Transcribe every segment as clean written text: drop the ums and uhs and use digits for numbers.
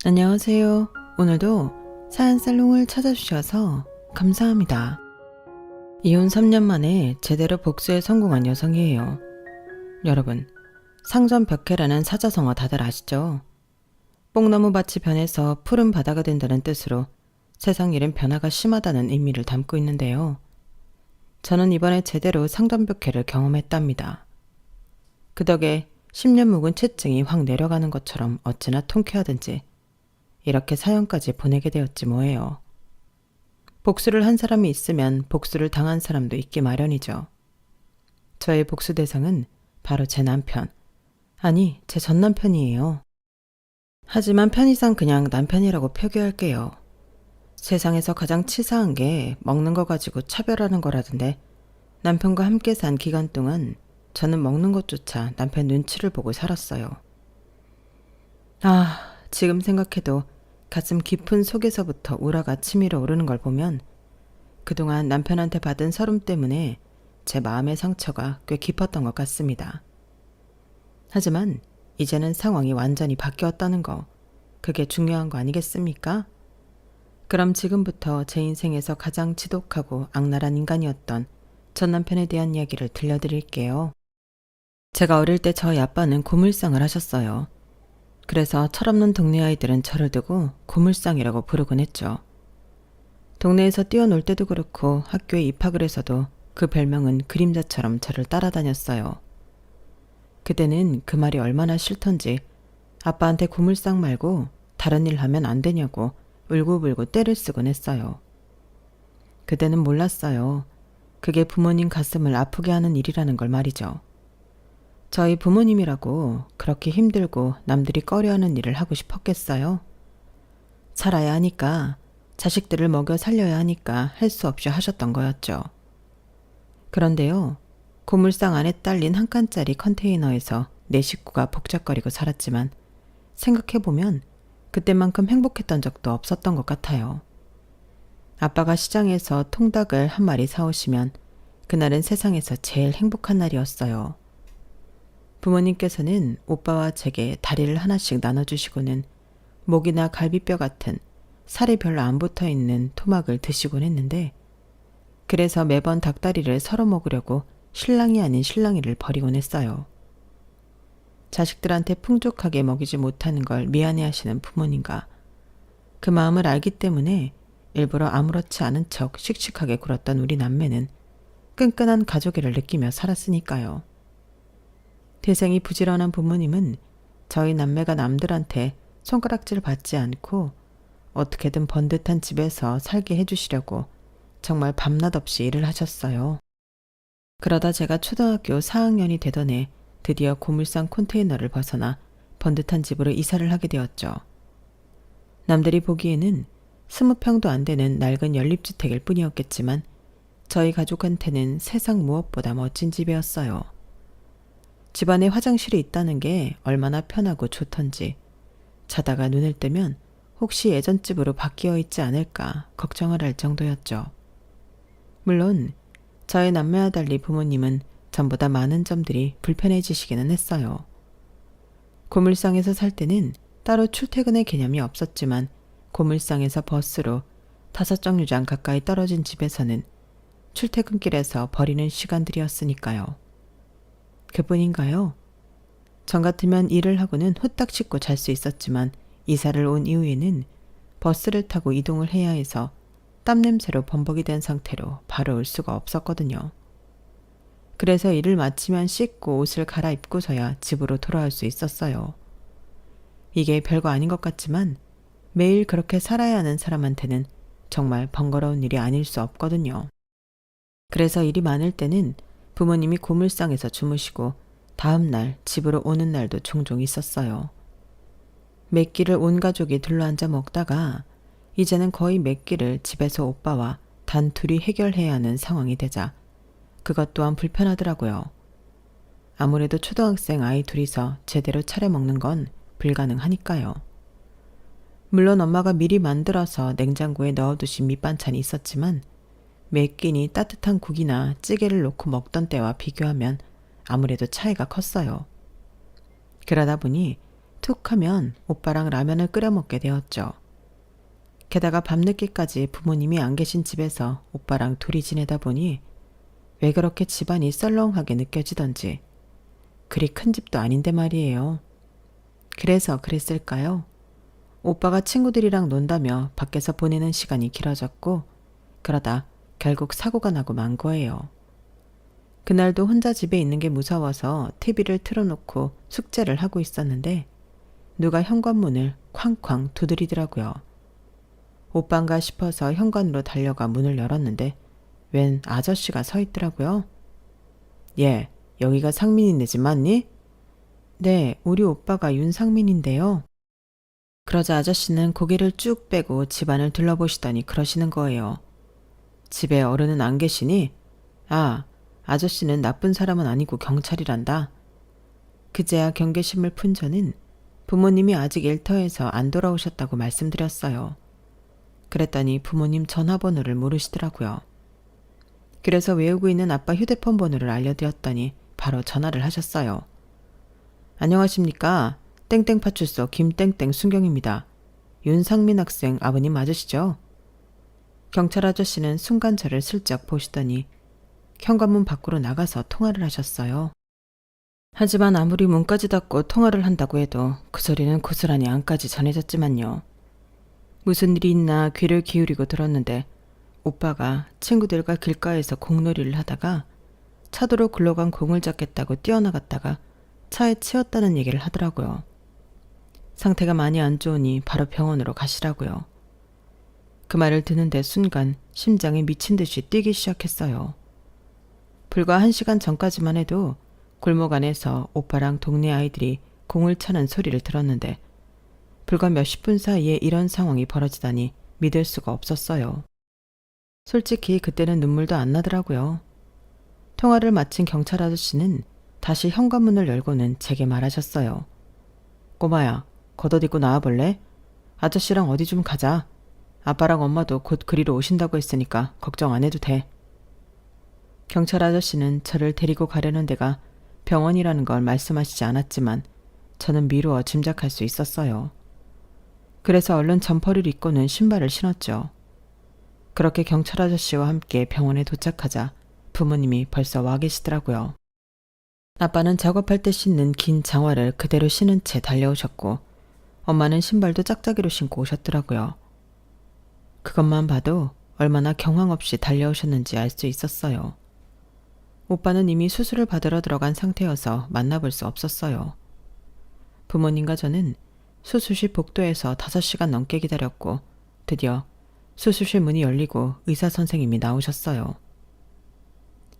안녕하세요. 오늘도 사연살롱을 찾아주셔서 감사합니다. 이혼 3년 만에 제대로 복수에 성공한 여성이에요. 여러분, 상전벽해라는 사자성어 다들 아시죠? 뽕나무밭이 변해서 푸른 바다가 된다는 뜻으로 세상 일은 변화가 심하다는 의미를 담고 있는데요. 저는 이번에 제대로 상전벽해를 경험했답니다. 그 덕에 10년 묵은 채증이 확 내려가는 것처럼 어찌나 통쾌하든지 이렇게 사연까지 보내게 되었지 뭐예요. 복수를 한 사람이 있으면 복수를 당한 사람도 있기 마련이죠. 저의 복수 대상은 바로 제 남편, 아니 제 전남편이에요. 하지만 편의상 그냥 남편이라고 표기할게요. 세상에서 가장 치사한 게 먹는 거 가지고 차별하는 거라던데 남편과 함께 산 기간 동안 저는 먹는 것조차 남편 눈치를 보고 살았어요. 지금 생각해도 가슴 깊은 속에서부터 우라가 치밀어 오르는 걸 보면 그동안 남편한테 받은 서름 때문에 제 마음의 상처가 꽤 깊었던 것 같습니다. 하지만 이제는 상황이 완전히 바뀌었다는 거, 그게 중요한 거 아니겠습니까? 그럼 지금부터 제 인생에서 가장 지독하고 악랄한 인간이었던 전 남편에 대한 이야기를 들려드릴게요. 제가 어릴 때 저희 아빠는 고물상을 하셨어요. 그래서 철없는 동네 아이들은 저를 두고 고물상이라고 부르곤 했죠. 동네에서 뛰어놀 때도 그렇고 학교에 입학을 해서도 그 별명은 그림자처럼 저를 따라다녔어요. 그때는 그 말이 얼마나 싫던지 아빠한테 고물상 말고 다른 일 하면 안 되냐고 울고불고 떼를 쓰곤 했어요. 그때는 몰랐어요. 그게 부모님 가슴을 아프게 하는 일이라는 걸 말이죠. 저희 부모님이라고 그렇게 힘들고 남들이 꺼려하는 일을 하고 싶었겠어요? 살아야 하니까, 자식들을 먹여 살려야 하니까 할 수 없이 하셨던 거였죠. 그런데요, 고물상 안에 딸린 한 칸짜리 컨테이너에서 내 식구가 복잡거리고 살았지만 생각해보면 그때만큼 행복했던 적도 없었던 것 같아요. 아빠가 시장에서 통닭을 한 마리 사오시면 그날은 세상에서 제일 행복한 날이었어요. 부모님께서는 오빠와 제게 다리를 하나씩 나눠주시고는 목이나 갈비뼈 같은 살이 별로 안 붙어있는 토막을 드시곤 했는데, 그래서 매번 닭다리를 서로 먹으려고 신랑이 아닌 신랑이를 버리곤 했어요. 자식들한테 풍족하게 먹이지 못하는 걸 미안해하시는 부모님과 그 마음을 알기 때문에 일부러 아무렇지 않은 척 씩씩하게 굴었던 우리 남매는 끈끈한 가족애를 느끼며 살았으니까요. 태생이 부지런한 부모님은 저희 남매가 남들한테 손가락질 받지 않고 어떻게든 번듯한 집에서 살게 해주시려고 정말 밤낮 없이 일을 하셨어요. 그러다 제가 초등학교 4학년이 되던 해 드디어 고물상 컨테이너를 벗어나 번듯한 집으로 이사를 하게 되었죠. 남들이 보기에는 20평도 안 되는 낡은 연립주택일 뿐이었겠지만 저희 가족한테는 세상 무엇보다 멋진 집이었어요. 집안에 화장실이 있다는 게 얼마나 편하고 좋던지 자다가 눈을 뜨면 혹시 예전 집으로 바뀌어 있지 않을까 걱정을 할 정도였죠. 물론 저희 남매와 달리 부모님은 전보다 많은 점들이 불편해지시기는 했어요. 고물상에서 살 때는 따로 출퇴근의 개념이 없었지만 고물상에서 버스로 5정류장 가까이 떨어진 집에서는 출퇴근길에서 버리는 시간들이었으니까요. 그뿐인가요? 전 같으면 일을 하고는 후딱 씻고 잘 수 있었지만 이사를 온 이후에는 버스를 타고 이동을 해야 해서 땀냄새로 범벅이 된 상태로 바로 올 수가 없었거든요. 그래서 일을 마치면 씻고 옷을 갈아입고서야 집으로 돌아올 수 있었어요. 이게 별거 아닌 것 같지만 매일 그렇게 살아야 하는 사람한테는 정말 번거로운 일이 아닐 수 없거든요. 그래서 일이 많을 때는 부모님이 고물상에서 주무시고 다음 날 집으로 오는 날도 종종 있었어요. 몇 끼를 온 가족이 둘러앉아 먹다가 이제는 거의 몇 끼를 집에서 오빠와 단 둘이 해결해야 하는 상황이 되자 그것 또한 불편하더라고요. 아무래도 초등학생 아이 둘이서 제대로 차려 먹는 건 불가능하니까요. 물론 엄마가 미리 만들어서 냉장고에 넣어두신 밑반찬이 있었지만 매 끼니 따뜻한 국이나 찌개를 놓고 먹던 때와 비교하면 아무래도 차이가 컸어요. 그러다 보니 툭 하면 오빠랑 라면을 끓여 먹게 되었죠. 게다가 밤늦게까지 부모님이 안 계신 집에서 오빠랑 둘이 지내다 보니 왜 그렇게 집안이 썰렁하게 느껴지던지, 그리 큰 집도 아닌데 말이에요. 그래서 그랬을까요? 오빠가 친구들이랑 논다며 밖에서 보내는 시간이 길어졌고, 그러다 결국 사고가 나고 만 거예요. 그날도 혼자 집에 있는 게 무서워서 TV를 틀어놓고 숙제를 하고 있었는데 누가 현관문을 쾅쾅 두드리더라고요. 오빠인가 싶어서 현관으로 달려가 문을 열었는데 웬 아저씨가 서 있더라고요. 예, 여기가 상민이네 집 맞니? 네, 우리 오빠가 윤상민인데요. 그러자 아저씨는 고개를 쭉 빼고 집안을 둘러보시더니 그러시는 거예요. 집에 어른은 안 계시니? 아, 아저씨는 나쁜 사람은 아니고 경찰이란다. 그제야 경계심을 푼 저는 부모님이 아직 일터에서 안 돌아오셨다고 말씀드렸어요. 그랬더니 부모님 전화번호를 모르시더라고요. 그래서 외우고 있는 아빠 휴대폰 번호를 알려드렸더니 바로 전화를 하셨어요. 안녕하십니까? 땡땡 파출소 김땡땡 순경입니다. 윤상민 학생 아버님 맞으시죠? 경찰 아저씨는 순간 저를 슬쩍 보시더니 현관문 밖으로 나가서 통화를 하셨어요. 하지만 아무리 문까지 닫고 통화를 한다고 해도 그 소리는 고스란히 안까지 전해졌지만요. 무슨 일이 있나 귀를 기울이고 들었는데 오빠가 친구들과 길가에서 공놀이를 하다가 차도로 굴러간 공을 잡겠다고 뛰어나갔다가 차에 치였다는 얘기를 하더라고요. 상태가 많이 안 좋으니 바로 병원으로 가시라고요. 그 말을 듣는데 순간 심장이 미친 듯이 뛰기 시작했어요. 불과 1시간 전까지만 해도 골목 안에서 오빠랑 동네 아이들이 공을 차는 소리를 들었는데 불과 몇십 분 사이에 이런 상황이 벌어지다니 믿을 수가 없었어요. 솔직히 그때는 눈물도 안 나더라고요. 통화를 마친 경찰 아저씨는 다시 현관문을 열고는 제게 말하셨어요. 꼬마야, 겉옷 입고 나와볼래? 아저씨랑 어디 좀 가자. 아빠랑 엄마도 곧 그리로 오신다고 했으니까 걱정 안 해도 돼. 경찰 아저씨는 저를 데리고 가려는 데가 병원이라는 걸 말씀하시지 않았지만 저는 미루어 짐작할 수 있었어요. 그래서 얼른 점퍼를 입고는 신발을 신었죠. 그렇게 경찰 아저씨와 함께 병원에 도착하자 부모님이 벌써 와 계시더라고요. 아빠는 작업할 때 신는 긴 장화를 그대로 신은 채 달려오셨고 엄마는 신발도 짝짝이로 신고 오셨더라고요. 그것만 봐도 얼마나 경황 없이 달려오셨는지 알 수 있었어요. 오빠는 이미 수술을 받으러 들어간 상태여서 만나볼 수 없었어요. 부모님과 저는 수술실 복도에서 5시간 넘게 기다렸고 드디어 수술실 문이 열리고 의사 선생님이 나오셨어요.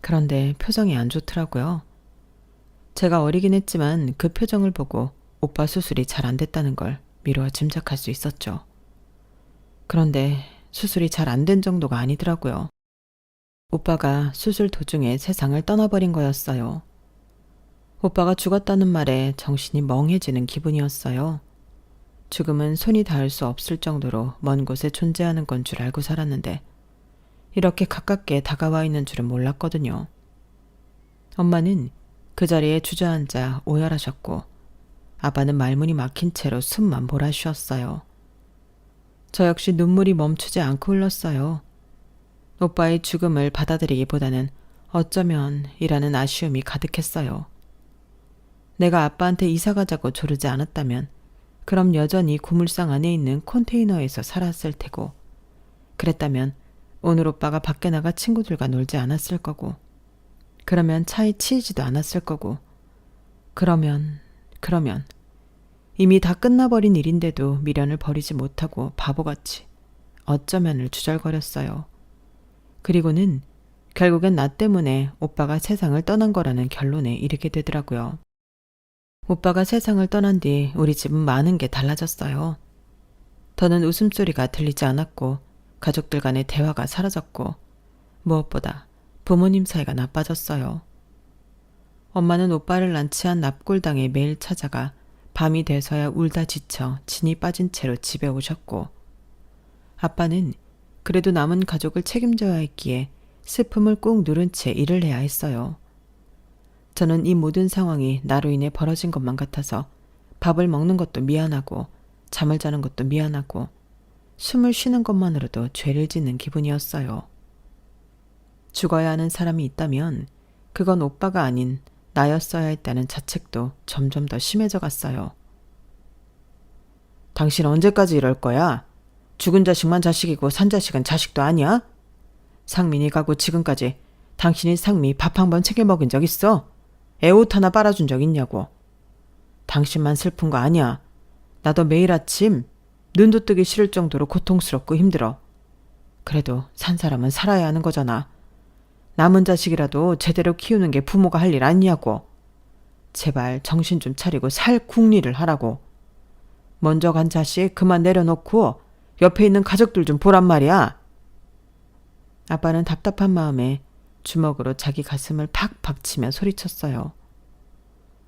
그런데 표정이 안 좋더라고요. 제가 어리긴 했지만 그 표정을 보고 오빠 수술이 잘 안 됐다는 걸 미루어 짐작할 수 있었죠. 그런데 수술이 잘 안 된 정도가 아니더라고요. 오빠가 수술 도중에 세상을 떠나버린 거였어요. 오빠가 죽었다는 말에 정신이 멍해지는 기분이었어요. 죽음은 손이 닿을 수 없을 정도로 먼 곳에 존재하는 건 줄 알고 살았는데 이렇게 가깝게 다가와 있는 줄은 몰랐거든요. 엄마는 그 자리에 주저앉아 오열하셨고 아빠는 말문이 막힌 채로 숨만 몰아쉬었어요. 저 역시 눈물이 멈추지 않고 흘렀어요. 오빠의 죽음을 받아들이기보다는 어쩌면 이라는 아쉬움이 가득했어요. 내가 아빠한테 이사 가자고 조르지 않았다면 그럼 여전히 고물상 안에 있는 컨테이너에서 살았을 테고 그랬다면 오늘 오빠가 밖에 나가 친구들과 놀지 않았을 거고 그러면 차에 치이지도 않았을 거고 그러면 이미 다 끝나버린 일인데도 미련을 버리지 못하고 바보같이 어쩌면을 주절거렸어요. 그리고는 결국엔 나 때문에 오빠가 세상을 떠난 거라는 결론에 이르게 되더라고요. 오빠가 세상을 떠난 뒤 우리 집은 많은 게 달라졌어요. 더는 웃음소리가 들리지 않았고 가족들 간의 대화가 사라졌고 무엇보다 부모님 사이가 나빠졌어요. 엄마는 오빠를 난치한 납골당에 매일 찾아가 밤이 돼서야 울다 지쳐 진이 빠진 채로 집에 오셨고 아빠는 그래도 남은 가족을 책임져야 했기에 슬픔을 꾹 누른 채 일을 해야 했어요. 저는 이 모든 상황이 나로 인해 벌어진 것만 같아서 밥을 먹는 것도 미안하고 잠을 자는 것도 미안하고 숨을 쉬는 것만으로도 죄를 짓는 기분이었어요. 죽어야 하는 사람이 있다면 그건 오빠가 아닌 나였어야 했다는 자책도 점점 더 심해져 갔어요. 당신 언제까지 이럴 거야? 죽은 자식만 자식이고 산 자식은 자식도 아니야? 상민이 가고 지금까지 당신이 상미 밥 한 번 챙겨 먹은 적 있어? 애 옷 하나 빨아준 적 있냐고. 당신만 슬픈 거 아니야. 나도 매일 아침 눈도 뜨기 싫을 정도로 고통스럽고 힘들어. 그래도 산 사람은 살아야 하는 거잖아. 남은 자식이라도 제대로 키우는 게 부모가 할 일 아니냐고. 제발 정신 좀 차리고 살 궁리를 하라고. 먼저 간 자식 그만 내려놓고 옆에 있는 가족들 좀 보란 말이야. 아빠는 답답한 마음에 주먹으로 자기 가슴을 팍팍 치며 소리쳤어요.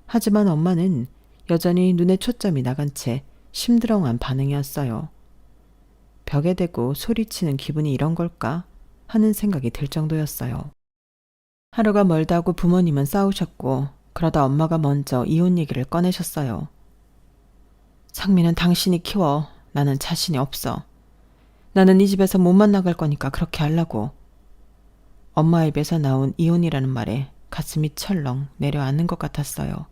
하지만 엄마는 여전히 눈에 초점이 나간 채 심드렁한 반응이었어요. 벽에 대고 소리치는 기분이 이런 걸까 하는 생각이 들 정도였어요. 하루가 멀다고 부모님은 싸우셨고 그러다 엄마가 먼저 이혼 얘기를 꺼내셨어요. 상민은 당신이 키워. 나는 자신이 없어. 나는 이 집에서 못만 나갈 거니까 그렇게 하려고. 엄마 입에서 나온 이혼이라는 말에 가슴이 철렁 내려앉는 것 같았어요.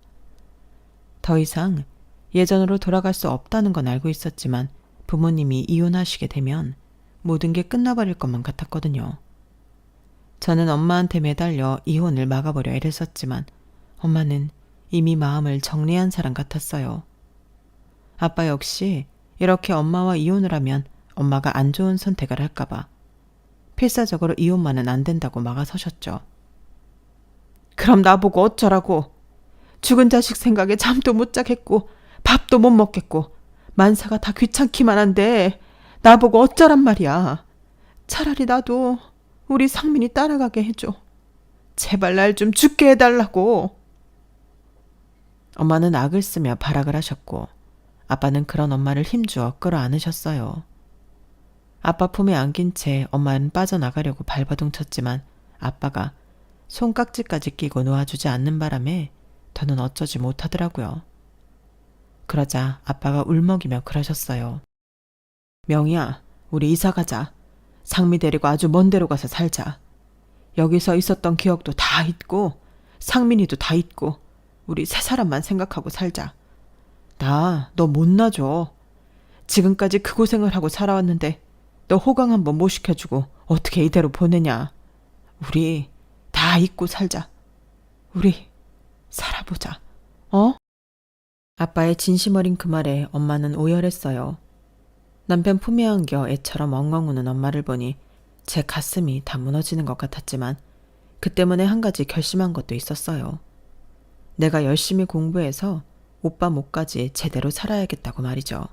더 이상 예전으로 돌아갈 수 없다는 건 알고 있었지만 부모님이 이혼하시게 되면 모든 게 끝나버릴 것만 같았거든요. 저는 엄마한테 매달려 이혼을 막아보려 애랬었지만 엄마는 이미 마음을 정리한 사람 같았어요. 아빠 역시 이렇게 엄마와 이혼을 하면 엄마가 안 좋은 선택을 할까봐 필사적으로 이혼만은 안 된다고 막아서셨죠. 그럼 나보고 어쩌라고. 죽은 자식 생각에 잠도 못 자겠고 밥도 못 먹겠고 만사가 다 귀찮기만 한데 나보고 어쩌란 말이야. 차라리 나도 우리 상민이 따라가게 해줘. 제발 날 좀 죽게 해달라고. 엄마는 악을 쓰며 발악을 하셨고 아빠는 그런 엄마를 힘주어 끌어안으셨어요. 아빠 품에 안긴 채 엄마는 빠져나가려고 발버둥 쳤지만 아빠가 손깍지까지 끼고 놓아주지 않는 바람에 더는 어쩌지 못하더라고요. 그러자 아빠가 울먹이며 그러셨어요. 명희야, 우리 이사 가자. 상미 데리고 아주 먼 데로 가서 살자. 여기서 있었던 기억도 다 잊고 상민이도 다 잊고 우리 세 사람만 생각하고 살자. 나 너 못 놔줘. 지금까지 그 고생을 하고 살아왔는데 너 호강 한번 못 시켜주고 어떻게 이대로 보내냐. 우리 다 잊고 살자. 우리 살아보자. 어? 아빠의 진심 어린 그 말에 엄마는 오열했어요. 남편 품에 안겨 애처럼 엉엉 우는 엄마를 보니 제 가슴이 다 무너지는 것 같았지만 그 때문에 한 가지 결심한 것도 있었어요. 내가 열심히 공부해서 오빠 목까지 제대로 살아야겠다고 말이죠.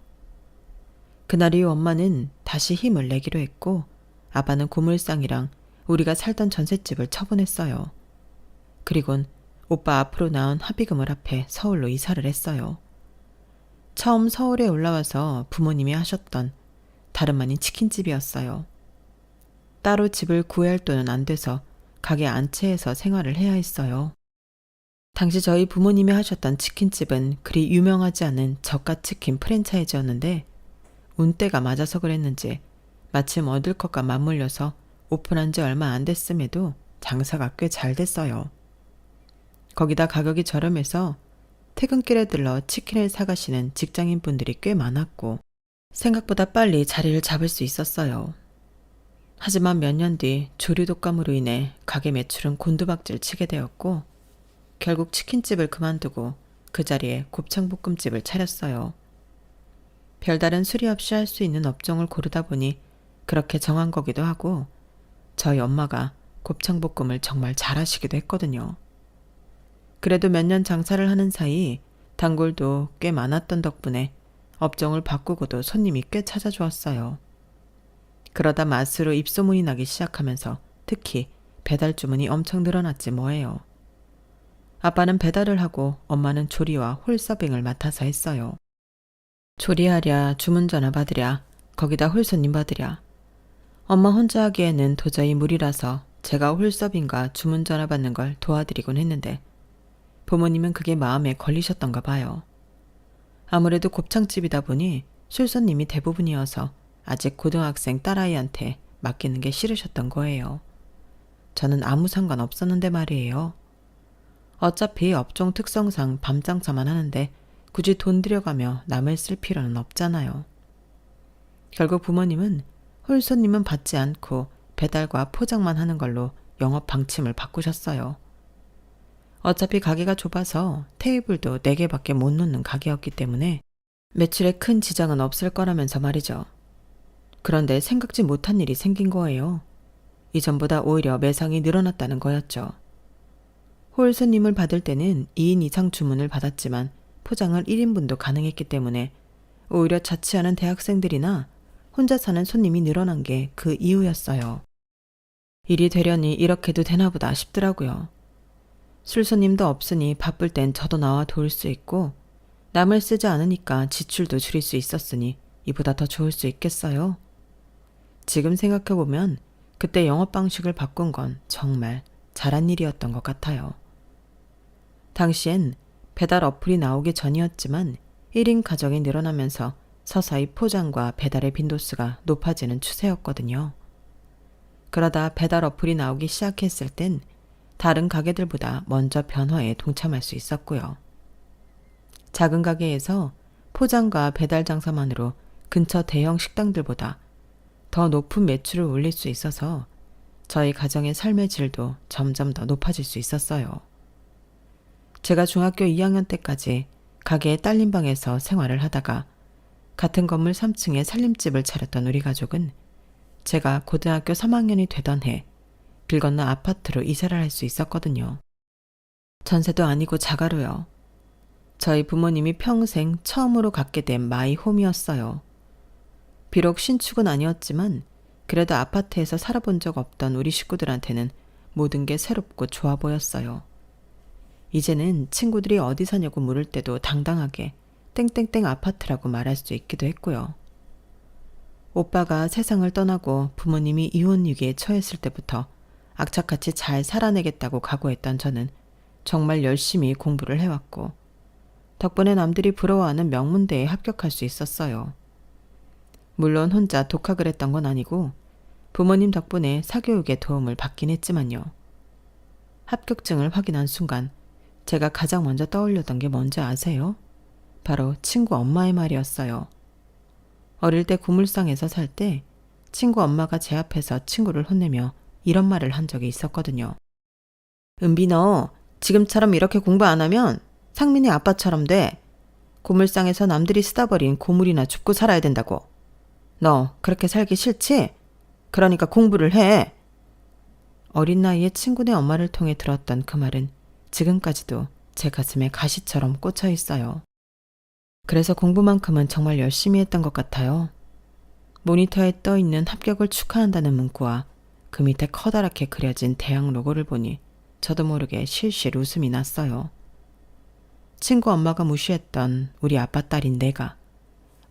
그날 이후 엄마는 다시 힘을 내기로 했고 아빠는 고물상이랑 우리가 살던 전셋집을 처분했어요. 그리곤 오빠 앞으로 나온 합의금을 합해 서울로 이사를 했어요. 처음 서울에 올라와서 부모님이 하셨던 다름 아닌 치킨집이었어요. 따로 집을 구할 돈은 안 돼서 가게 안채에서 생활을 해야 했어요. 당시 저희 부모님이 하셨던 치킨집은 그리 유명하지 않은 저가치킨 프랜차이즈였는데 운때가 맞아서 그랬는지 마침 얻을 것과 맞물려서 오픈한 지 얼마 안 됐음에도 장사가 꽤 잘 됐어요. 거기다 가격이 저렴해서 퇴근길에 들러 치킨을 사가시는 직장인분들이 꽤 많았고 생각보다 빨리 자리를 잡을 수 있었어요. 하지만 몇 년 뒤 조류 독감으로 인해 가게 매출은 곤두박질 치게 되었고 결국 치킨집을 그만두고 그 자리에 곱창볶음집을 차렸어요. 별다른 수리 없이 할 수 있는 업종을 고르다 보니 그렇게 정한 거기도 하고 저희 엄마가 곱창볶음을 정말 잘하시기도 했거든요. 그래도 몇 년 장사를 하는 사이 단골도 꽤 많았던 덕분에 업종을 바꾸고도 손님이 꽤 찾아주었어요. 그러다 맛으로 입소문이 나기 시작하면서 특히 배달 주문이 엄청 늘어났지 뭐예요. 아빠는 배달을 하고 엄마는 조리와 홀서빙을 맡아서 했어요. 조리하랴, 주문 전화 받으랴, 거기다 홀손님 받으랴. 엄마 혼자 하기에는 도저히 무리라서 제가 홀서빙과 주문 전화 받는 걸 도와드리곤 했는데 부모님은 그게 마음에 걸리셨던가 봐요. 아무래도 곱창집이다 보니 술손님이 대부분이어서 아직 고등학생 딸아이한테 맡기는 게 싫으셨던 거예요. 저는 아무 상관 없었는데 말이에요. 어차피 업종 특성상 밤장사만 하는데 굳이 돈 들여가며 남을 쓸 필요는 없잖아요. 결국 부모님은 홀손님은 받지 않고 배달과 포장만 하는 걸로 영업 방침을 바꾸셨어요. 어차피 가게가 좁아서 테이블도 4개밖에 못 놓는 가게였기 때문에 매출에 큰 지장은 없을 거라면서 말이죠. 그런데 생각지 못한 일이 생긴 거예요. 이전보다 오히려 매상이 늘어났다는 거였죠. 홀 손님을 받을 때는 2인 이상 주문을 받았지만 포장을 1인분도 가능했기 때문에 오히려 자취하는 대학생들이나 혼자 사는 손님이 늘어난 게 그 이유였어요. 일이 되려니 이렇게도 되나 보다 싶더라고요. 술 손님도 없으니 바쁠 땐 저도 나와 도울 수 있고 남을 쓰지 않으니까 지출도 줄일 수 있었으니 이보다 더 좋을 수 있겠어요? 지금 생각해보면 그때 영업 방식을 바꾼 건 정말 잘한 일이었던 것 같아요. 당시엔 배달 어플이 나오기 전이었지만 1인 가정이 늘어나면서 서서히 포장과 배달의 빈도수가 높아지는 추세였거든요. 그러다 배달 어플이 나오기 시작했을 땐 다른 가게들보다 먼저 변화에 동참할 수 있었고요. 작은 가게에서 포장과 배달 장사만으로 근처 대형 식당들보다 더 높은 매출을 올릴 수 있어서 저희 가정의 삶의 질도 점점 더 높아질 수 있었어요. 제가 중학교 2학년 때까지 가게의 딸린 방에서 생활을 하다가 같은 건물 3층에 살림집을 차렸던 우리 가족은 제가 고등학교 3학년이 되던 해 길 건너 아파트로 이사를 할 수 있었거든요. 전세도 아니고 자가로요. 저희 부모님이 평생 처음으로 갖게 된 마이홈이었어요. 비록 신축은 아니었지만 그래도 아파트에서 살아본 적 없던 우리 식구들한테는 모든 게 새롭고 좋아 보였어요. 이제는 친구들이 어디 사냐고 물을 때도 당당하게 땡땡땡 아파트라고 말할 수 있기도 했고요. 오빠가 세상을 떠나고 부모님이 이혼 위기에 처했을 때부터 악착같이 잘 살아내겠다고 각오했던 저는 정말 열심히 공부를 해왔고 덕분에 남들이 부러워하는 명문대에 합격할 수 있었어요. 물론 혼자 독학을 했던 건 아니고 부모님 덕분에 사교육에 도움을 받긴 했지만요. 합격증을 확인한 순간 제가 가장 먼저 떠올렸던 게 뭔지 아세요? 바로 친구 엄마의 말이었어요. 어릴 때 구물상에서 살 때 친구 엄마가 제 앞에서 친구를 혼내며 이런 말을 한 적이 있었거든요. 은비 너 지금처럼 이렇게 공부 안 하면 상민이 아빠처럼 돼. 고물상에서 남들이 쓰다 버린 고물이나 줍고 살아야 된다고. 너 그렇게 살기 싫지? 그러니까 공부를 해. 어린 나이에 친구네 엄마를 통해 들었던 그 말은 지금까지도 제 가슴에 가시처럼 꽂혀 있어요. 그래서 공부만큼은 정말 열심히 했던 것 같아요. 모니터에 떠있는 합격을 축하한다는 문구와 그 밑에 커다랗게 그려진 대학 로고를 보니 저도 모르게 실실 웃음이 났어요. 친구 엄마가 무시했던 우리 아빠 딸인 내가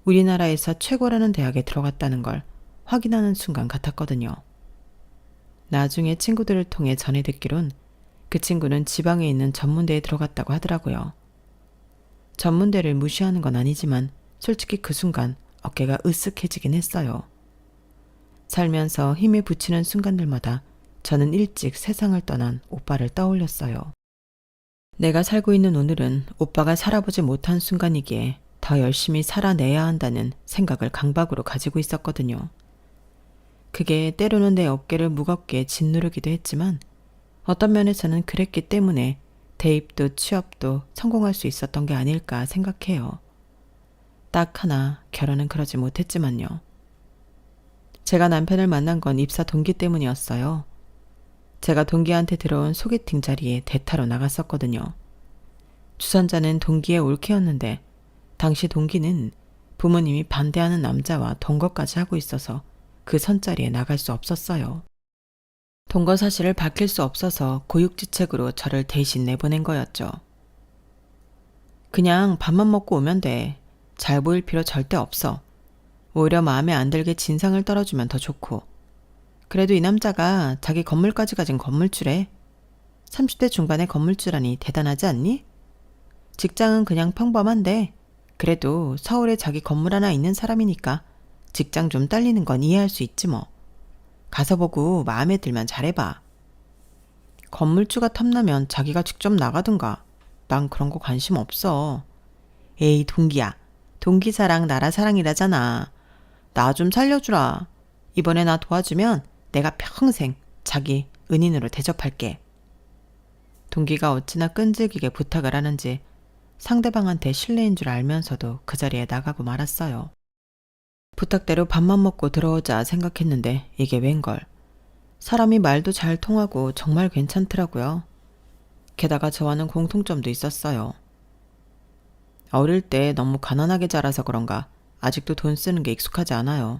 우리나라에서 최고라는 대학에 들어갔다는 걸 확인하는 순간 같았거든요. 나중에 친구들을 통해 전해 듣기론 그 친구는 지방에 있는 전문대에 들어갔다고 하더라고요. 전문대를 무시하는 건 아니지만 솔직히 그 순간 어깨가 으쓱해지긴 했어요. 살면서 힘에 부치는 순간들마다 저는 일찍 세상을 떠난 오빠를 떠올렸어요. 내가 살고 있는 오늘은 오빠가 살아보지 못한 순간이기에 더 열심히 살아내야 한다는 생각을 강박으로 가지고 있었거든요. 그게 때로는 내 어깨를 무겁게 짓누르기도 했지만 어떤 면에서는 그랬기 때문에 대입도 취업도 성공할 수 있었던 게 아닐까 생각해요. 딱 하나 결혼은 그러지 못했지만요. 제가 남편을 만난 건 입사 동기 때문이었어요. 제가 동기한테 들어온 소개팅 자리에 대타로 나갔었거든요. 주선자는 동기의 올케였는데 당시 동기는 부모님이 반대하는 남자와 동거까지 하고 있어서 그 선자리에 나갈 수 없었어요. 동거 사실을 밝힐 수 없어서 고육지책으로 저를 대신 내보낸 거였죠. 그냥 밥만 먹고 오면 돼. 잘 보일 필요 절대 없어. 오히려 마음에 안 들게 진상을 떨어주면 더 좋고. 그래도 이 남자가 자기 건물까지 가진 건물주래. 30대 중반의 건물주라니 대단하지 않니? 직장은 그냥 평범한데 그래도 서울에 자기 건물 하나 있는 사람이니까 직장 좀 딸리는 건 이해할 수 있지 뭐. 가서 보고 마음에 들면 잘해봐. 건물주가 탐나면 자기가 직접 나가든가. 난 그런 거 관심 없어. 에이, 동기야. 동기 사랑 나라 사랑이라잖아. 나 좀 살려주라. 이번에 나 도와주면 내가 평생 자기 은인으로 대접할게. 동기가 어찌나 끈질기게 부탁을 하는지 상대방한테 실례인 줄 알면서도 그 자리에 나가고 말았어요. 부탁대로 밥만 먹고 들어오자 생각했는데 이게 웬걸. 사람이 말도 잘 통하고 정말 괜찮더라고요. 게다가 저와는 공통점도 있었어요. 어릴 때 너무 가난하게 자라서 그런가 아직도 돈 쓰는 게 익숙하지 않아요.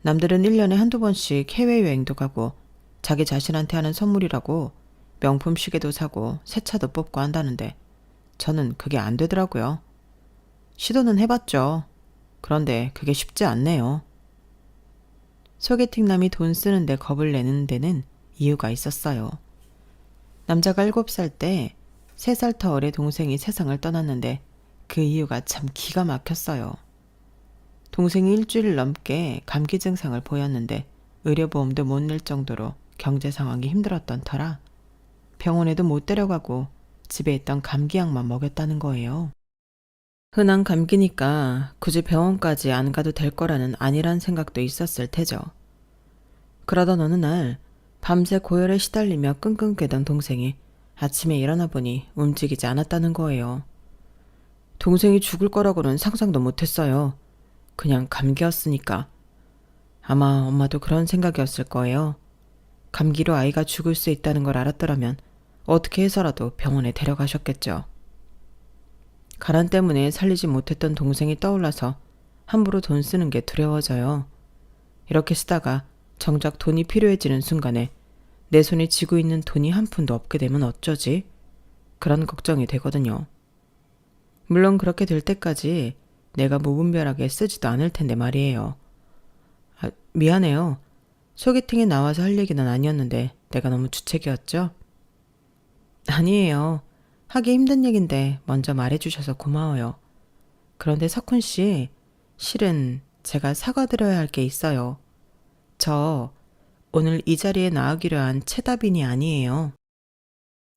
남들은 1년에 한두 번씩 해외여행도 가고 자기 자신한테 하는 선물이라고 명품 시계도 사고 새 차도 뽑고 한다는데 저는 그게 안 되더라고요. 시도는 해봤죠. 그런데 그게 쉽지 않네요. 소개팅남이 돈 쓰는데 겁을 내는 데는 이유가 있었어요. 남자가 7살 때 3살 터울의 동생이 세상을 떠났는데 그 이유가 참 기가 막혔어요. 동생이 일주일 넘게 감기 증상을 보였는데 의료보험도 못 낼 정도로 경제 상황이 힘들었던 터라 병원에도 못 데려가고 집에 있던 감기약만 먹였다는 거예요. 흔한 감기니까 굳이 병원까지 안 가도 될 거라는 안일한 생각도 있었을 테죠. 그러던 어느 날 밤새 고열에 시달리며 끙끙 꿰던 동생이 아침에 일어나 보니 움직이지 않았다는 거예요. 동생이 죽을 거라고는 상상도 못했어요. 그냥 감기였으니까. 아마 엄마도 그런 생각이었을 거예요. 감기로 아이가 죽을 수 있다는 걸 알았더라면 어떻게 해서라도 병원에 데려가셨겠죠. 가난 때문에 살리지 못했던 동생이 떠올라서 함부로 돈 쓰는 게 두려워져요. 이렇게 쓰다가 정작 돈이 필요해지는 순간에 내 손에 쥐고 있는 돈이 한 푼도 없게 되면 어쩌지? 그런 걱정이 되거든요. 물론 그렇게 될 때까지 내가 무분별하게 쓰지도 않을 텐데 말이에요. 미안해요. 소개팅에 나와서 할 얘기는 아니었는데 내가 너무 주책이었죠? 아니에요. 하기 힘든 얘긴데 먼저 말해주셔서 고마워요. 그런데 석훈 씨, 실은 제가 사과드려야 할 게 있어요. 저 오늘 이 자리에 나오기로 한 최다빈이 아니에요.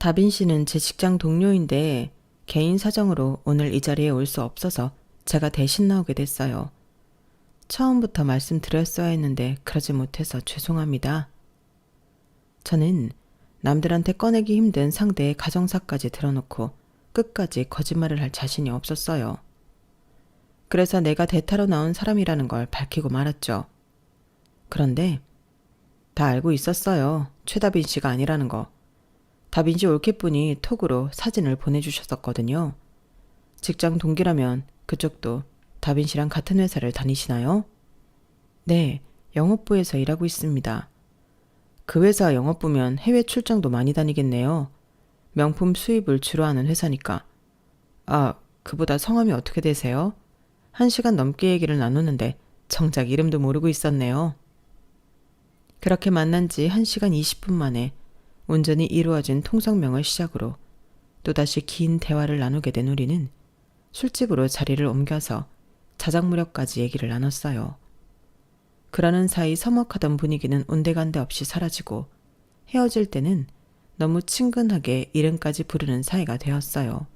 다빈 씨는 제 직장 동료인데 개인 사정으로 오늘 이 자리에 올 수 없어서 제가 대신 나오게 됐어요. 처음부터 말씀드렸어야 했는데 그러지 못해서 죄송합니다. 저는 남들한테 꺼내기 힘든 상대의 가정사까지 들어놓고 끝까지 거짓말을 할 자신이 없었어요. 그래서 내가 대타로 나온 사람이라는 걸 밝히고 말았죠. 그런데 다 알고 있었어요. 최다빈 씨가 아니라는 거. 다빈 씨 올케분이 톡으로 사진을 보내주셨었거든요. 직장 동기라면 그쪽도 다빈 씨랑 같은 회사를 다니시나요? 네, 영업부에서 일하고 있습니다. 그 회사 영업부면 해외 출장도 많이 다니겠네요. 명품 수입을 주로 하는 회사니까. 그보다 성함이 어떻게 되세요? 1시간 넘게 얘기를 나누는데 정작 이름도 모르고 있었네요. 그렇게 만난 지 1시간 20분 만에 온전히 이루어진 통성명을 시작으로 또다시 긴 대화를 나누게 된 우리는 술집으로 자리를 옮겨서 자작 무렵까지 얘기를 나눴어요. 그러는 사이 서먹하던 분위기는 온데간데 없이 사라지고 헤어질 때는 너무 친근하게 이름까지 부르는 사이가 되었어요.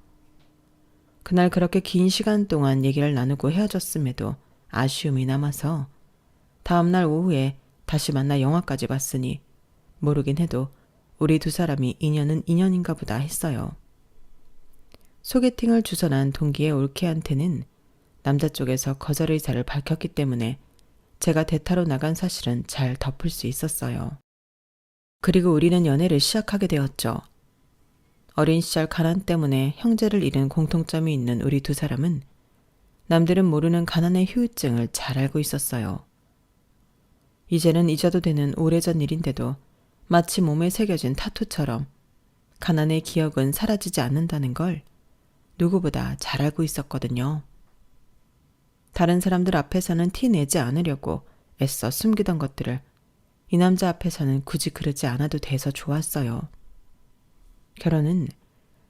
그날 그렇게 긴 시간 동안 얘기를 나누고 헤어졌음에도 아쉬움이 남아서 다음날 오후에 다시 만나 영화까지 봤으니 모르긴 해도 우리 두 사람이 인연은 인연인가 보다 했어요. 소개팅을 주선한 동기의 올케한테는 남자 쪽에서 거절 의사를 밝혔기 때문에 제가 대타로 나간 사실은 잘 덮을 수 있었어요. 그리고 우리는 연애를 시작하게 되었죠. 어린 시절 가난 때문에 형제를 잃은 공통점이 있는 우리 두 사람은 남들은 모르는 가난의 후유증을 잘 알고 있었어요. 이제는 잊어도 되는 오래전 일인데도 마치 몸에 새겨진 타투처럼 가난의 기억은 사라지지 않는다는 걸 누구보다 잘 알고 있었거든요. 다른 사람들 앞에서는 티 내지 않으려고 애써 숨기던 것들을 이 남자 앞에서는 굳이 그러지 않아도 돼서 좋았어요. 결혼은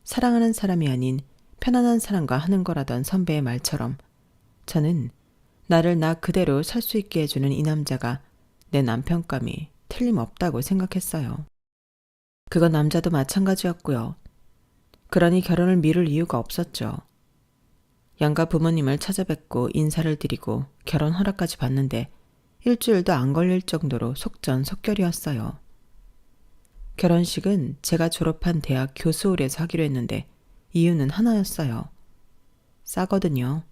사랑하는 사람이 아닌 편안한 사람과 하는 거라던 선배의 말처럼 저는 나를 나 그대로 살 수 있게 해주는 이 남자가 내 남편감이 틀림없다고 생각했어요. 그건 남자도 마찬가지였고요. 그러니 결혼을 미룰 이유가 없었죠. 양가 부모님을 찾아뵙고 인사를 드리고 결혼 허락까지 받는데 일주일도 안 걸릴 정도로 속전속결이었어요. 결혼식은 제가 졸업한 대학 교수홀에서 하기로 했는데 이유는 하나였어요. 싸거든요.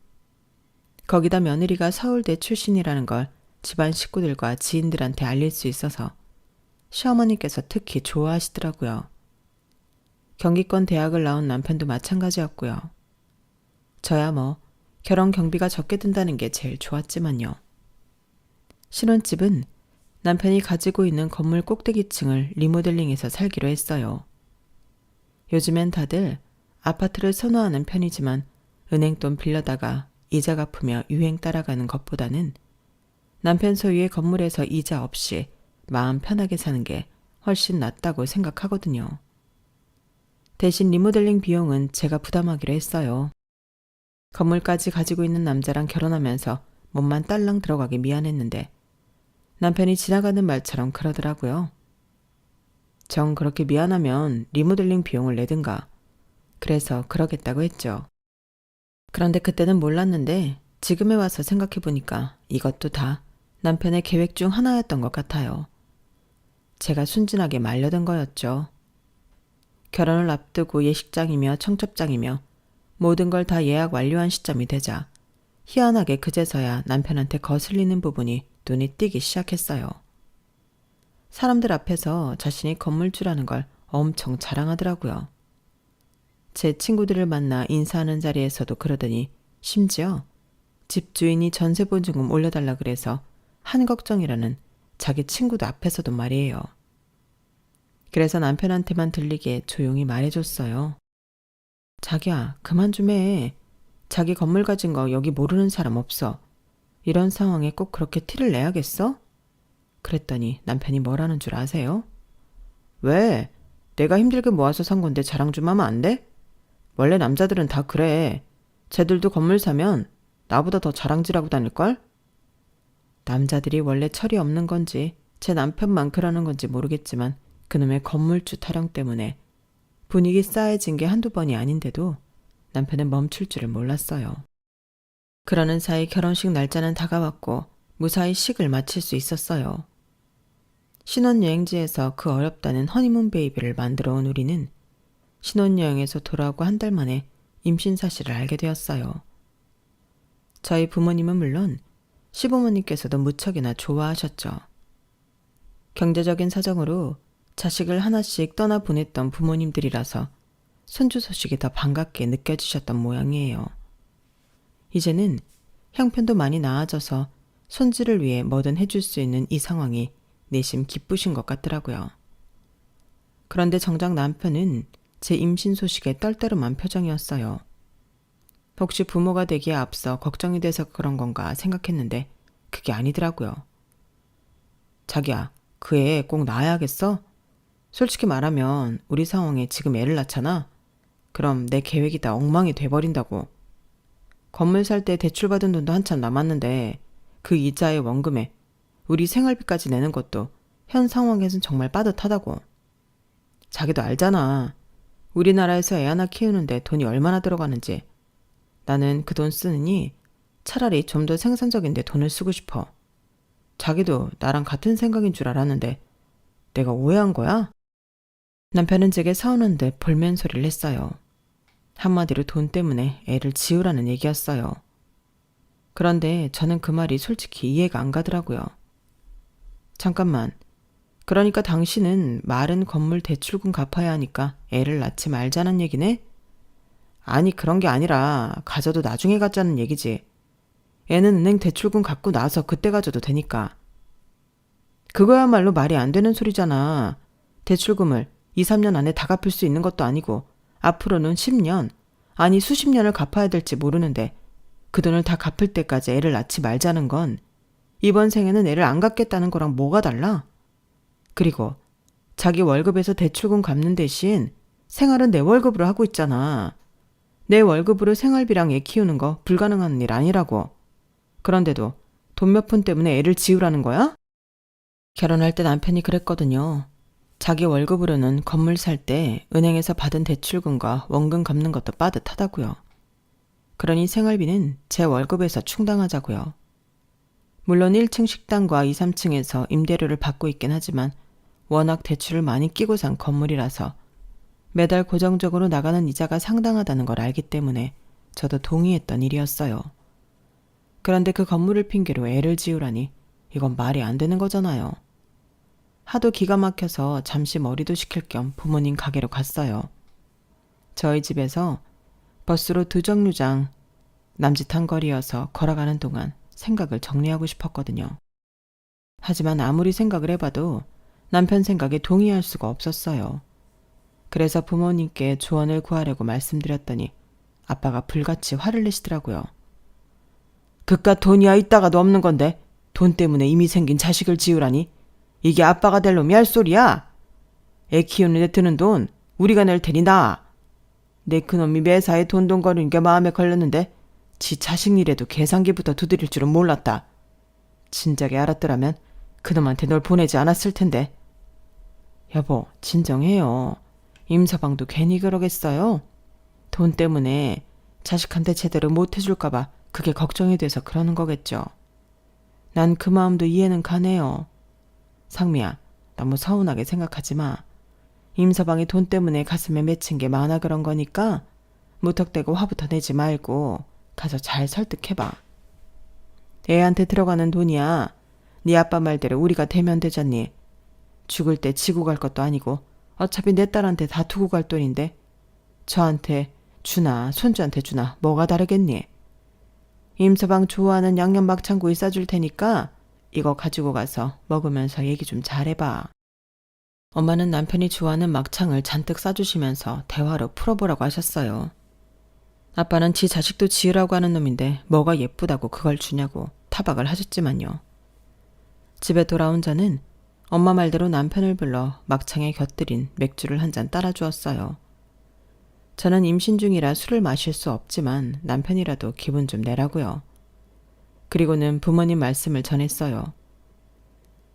거기다 며느리가 서울대 출신이라는 걸 집안 식구들과 지인들한테 알릴 수 있어서 시어머니께서 특히 좋아하시더라고요. 경기권 대학을 나온 남편도 마찬가지였고요. 저야 뭐 결혼 경비가 적게 든다는 게 제일 좋았지만요. 신혼집은 남편이 가지고 있는 건물 꼭대기층을 리모델링해서 살기로 했어요. 요즘엔 다들 아파트를 선호하는 편이지만 은행돈 빌려다가 이자 갚으며 유행 따라가는 것보다는 남편 소유의 건물에서 이자 없이 마음 편하게 사는 게 훨씬 낫다고 생각하거든요. 대신 리모델링 비용은 제가 부담하기로 했어요. 건물까지 가지고 있는 남자랑 결혼하면서 몸만 딸랑 들어가기 미안했는데 남편이 지나가는 말처럼 그러더라고요. 정 그렇게 미안하면 리모델링 비용을 내든가. 그래서 그러겠다고 했죠. 그런데 그때는 몰랐는데 지금에 와서 생각해보니까 이것도 다 남편의 계획 중 하나였던 것 같아요. 제가 순진하게 말려든 거였죠. 결혼을 앞두고 예식장이며 청첩장이며 모든 걸 다 예약 완료한 시점이 되자 희한하게 그제서야 남편한테 거슬리는 부분이 눈이 띄기 시작했어요. 사람들 앞에서 자신이 건물주라는 걸 엄청 자랑하더라고요. 제 친구들을 만나 인사하는 자리에서도 그러더니 심지어 집주인이 전세보증금 올려달라 그래서 한 걱정이라는 자기 친구들 앞에서도 말이에요. 그래서 남편한테만 들리게 조용히 말해줬어요. 자기야, 그만 좀 해. 자기 건물 가진 거 여기 모르는 사람 없어. 이런 상황에 꼭 그렇게 티를 내야겠어? 그랬더니 남편이 뭐라는 줄 아세요? 왜? 내가 힘들게 모아서 산 건데 자랑 좀 하면 안 돼? 원래 남자들은 다 그래. 쟤들도 건물 사면 나보다 더 자랑질하고 다닐걸? 남자들이 원래 철이 없는 건지 제 남편만 그러는 건지 모르겠지만 그놈의 건물주 타령 때문에 분위기 싸해진 게 한두 번이 아닌데도 남편은 멈출 줄을 몰랐어요. 그러는 사이 결혼식 날짜는 다가왔고 무사히 식을 마칠 수 있었어요. 신혼여행지에서 그 어렵다는 허니문 베이비를 만들어 온 우리는 신혼여행에서 돌아오고 한 달 만에 임신 사실을 알게 되었어요. 저희 부모님은 물론 시부모님께서도 무척이나 좋아하셨죠. 경제적인 사정으로 자식을 하나씩 떠나보냈던 부모님들이라서 손주 소식이 더 반갑게 느껴지셨던 모양이에요. 이제는 형편도 많이 나아져서 손주를 위해 뭐든 해줄 수 있는 이 상황이 내심 기쁘신 것 같더라고요. 그런데 정작 남편은 제 임신 소식에 떨떠름한 표정이었어요. 혹시 부모가 되기에 앞서 걱정이 돼서 그런 건가 생각했는데 그게 아니더라고요. 자기야, 그 애 꼭 낳아야겠어? 솔직히 말하면 우리 상황에 지금 애를 낳잖아? 그럼 내 계획이 다 엉망이 돼버린다고. 건물 살 때 대출받은 돈도 한참 남았는데 그 이자의 원금에 우리 생활비까지 내는 것도 현 상황에선 정말 빠듯하다고. 자기도 알잖아. 우리나라에서 애 하나 키우는데 돈이 얼마나 들어가는지. 나는 그 돈 쓰느니 차라리 좀 더 생산적인 데 돈을 쓰고 싶어. 자기도 나랑 같은 생각인 줄 알았는데 내가 오해한 거야? 남편은 제게 서운한 듯 볼멘 소리를 했어요. 한마디로 돈 때문에 애를 지우라는 얘기였어요. 그런데 저는 그 말이 솔직히 이해가 안 가더라고요. 잠깐만. 그러니까 당신은 마른 건물 대출금 갚아야 하니까 애를 낳지 말자는 얘기네? 아니, 그런 게 아니라 가져도 나중에 갖자는 얘기지. 애는 은행 대출금 갚고 나서 그때 가져도 되니까. 그거야말로 말이 안 되는 소리잖아. 대출금을 2, 3년 안에 다 갚을 수 있는 것도 아니고 앞으로는 10년, 아니 수십 년을 갚아야 될지 모르는데 그 돈을 다 갚을 때까지 애를 낳지 말자는 건 이번 생에는 애를 안 갖겠다는 거랑 뭐가 달라? 그리고 자기 월급에서 대출금 갚는 대신 생활은 내 월급으로 하고 있잖아. 내 월급으로 생활비랑 애 키우는 거 불가능한 일 아니라고. 그런데도 돈 몇 푼 때문에 애를 지우라는 거야? 결혼할 때 남편이 그랬거든요. 자기 월급으로는 건물 살 때 은행에서 받은 대출금과 원금 갚는 것도 빠듯하다고요. 그러니 생활비는 제 월급에서 충당하자고요. 물론 1층 식당과 2, 3층에서 임대료를 받고 있긴 하지만 워낙 대출을 많이 끼고 산 건물이라서 매달 고정적으로 나가는 이자가 상당하다는 걸 알기 때문에 저도 동의했던 일이었어요. 그런데 그 건물을 핑계로 애를 지우라니 이건 말이 안 되는 거잖아요. 하도 기가 막혀서 잠시 머리도 식힐 겸 부모님 가게로 갔어요. 저희 집에서 버스로 2정류장 남짓한 거리여서 걸어가는 동안 생각을 정리하고 싶었거든요. 하지만 아무리 생각을 해봐도 남편 생각에 동의할 수가 없었어요. 그래서 부모님께 조언을 구하려고 말씀드렸더니 아빠가 불같이 화를 내시더라고요. 그깟 돈이야 있다가도 없는 건데 돈 때문에 이미 생긴 자식을 지우라니 이게 아빠가 될 놈이 할 소리야. 애 키우는데 드는 돈 우리가 낼 테니 나. 내 그놈이 매사에 돈돈거리는 게 마음에 걸렸는데 지 자식 일에도 계산기부터 두드릴 줄은 몰랐다. 진작에 알았더라면 그놈한테 널 보내지 않았을 텐데. 여보, 진정해요. 임서방도 괜히 그러겠어요? 돈 때문에 자식한테 제대로 못 해줄까봐 그게 걱정이 돼서 그러는 거겠죠. 난 그 마음도 이해는 가네요. 상미야, 너무 서운하게 생각하지 마. 임서방이 돈 때문에 가슴에 맺힌 게 많아 그런 거니까 무턱대고 화부터 내지 말고 가서 잘 설득해봐. 애한테 들어가는 돈이야. 네 아빠 말대로 우리가 대면 되잖니. 죽을 때 지고 갈 것도 아니고 어차피 내 딸한테 다 두고 갈 돈인데 저한테 주나 손주한테 주나 뭐가 다르겠니? 임서방 좋아하는 양념 막창구이 싸줄 테니까 이거 가지고 가서 먹으면서 얘기 좀 잘해봐. 엄마는 남편이 좋아하는 막창을 잔뜩 싸주시면서 대화로 풀어보라고 하셨어요. 아빠는 지 자식도 지으라고 하는 놈인데 뭐가 예쁘다고 그걸 주냐고 타박을 하셨지만요. 집에 돌아온 저는 엄마 말대로 남편을 불러 막창에 곁들인 맥주를 한 잔 따라주었어요. 저는 임신 중이라 술을 마실 수 없지만 남편이라도 기분 좀 내라고요. 그리고는 부모님 말씀을 전했어요.